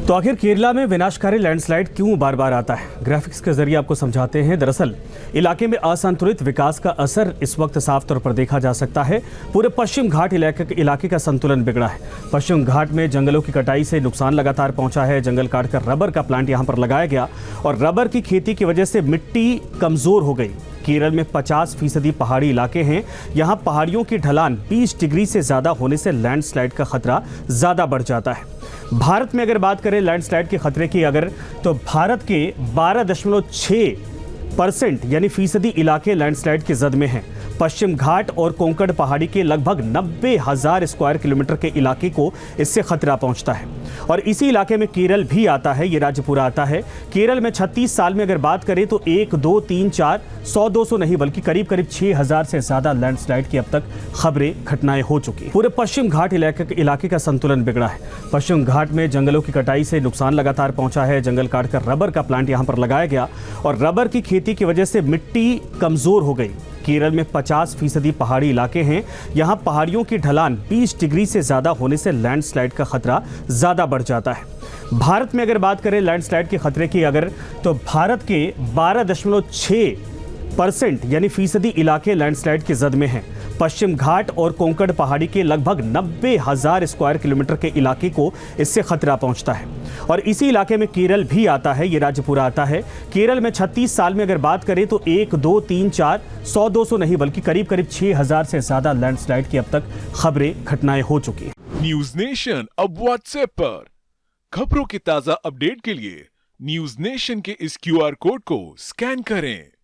तो आखिर केरला में विनाशकारी लैंडस्लाइड क्यों बार बार आता है, ग्राफिक्स के जरिए आपको समझाते हैं। दरअसल इलाके में असंतुलित विकास का असर इस वक्त साफ तौर पर देखा जा सकता है। पूरे पश्चिम घाट इलाके का संतुलन बिगड़ा है। पश्चिम घाट में जंगलों की कटाई से नुकसान लगातार पहुंचा है। जंगल काटकर रबर का प्लांट यहां पर लगाया गया और रबर की खेती की वजह से मिट्टी कमजोर हो गई। केरल में 50% पहाड़ी इलाके हैं। यहां पहाड़ियों की ढलान 20 डिग्री से ज्यादा होने से लैंडस्लाइड का खतरा ज्यादा बढ़ जाता है। भारत में अगर बात करें लैंडस्लाइड के खतरे की तो भारत के 12.6% यानी फीसदी इलाके लैंडस्लाइड की जद में हैं। पश्चिम घाट और कोंकण पहाड़ी के लगभग 90,000 स्क्वायर किलोमीटर के इलाके को इससे खतरा पहुंचता है और इसी इलाके में केरल भी आता है। ये राज्य पूरा आता है। केरल में 36 साल में अगर बात करें तो 1, 2, 3, 4, 100-200 नहीं बल्कि करीब 6,000 से ज्यादा लैंडस्लाइड की अब तक खबरें घटनाएं हो चुकी हैं। पूरे पश्चिम घाट इलाके का संतुलन बिगड़ा है। पश्चिम घाट में जंगलों की कटाई से नुकसान लगातार पहुंचा है। जंगल काटकर रबर का प्लांट यहां पर लगाया गया और रबर की खेती की वजह से मिट्टी कमजोर हो गई। केरल में 50% पहाड़ी इलाके हैं। यहां पहाड़ियों की ढलान 20 डिग्री से ज्यादा होने से लैंडस्लाइड का खतरा ज्यादा बढ़ जाता है। भारत में अगर बात करें लैंडस्लाइड के खतरे की तो भारत के 12.6% यानी फीसदी इलाके लैंडस्लाइड की जद में हैं। पश्चिम घाट और कोंकण पहाड़ी के लगभग 90,000 स्क्वायर किलोमीटर के इलाके को इससे खतरा पहुंचता है और इसी इलाके में केरल भी आता है। ये राज्य पूरा आता है। केरल में 36 साल में अगर बात करें तो 1, 2, 3, 4, 100-200 नहीं बल्कि करीब 6,000 से ज्यादा लैंडस्लाइड की अब तक खबरें घटनाएं हो चुकी हैं। न्यूज नेशन अब व्हाट्सएप पर खबरों के ताजा अपडेट के लिए न्यूज नेशन के इस QR कोड को स्कैन करें।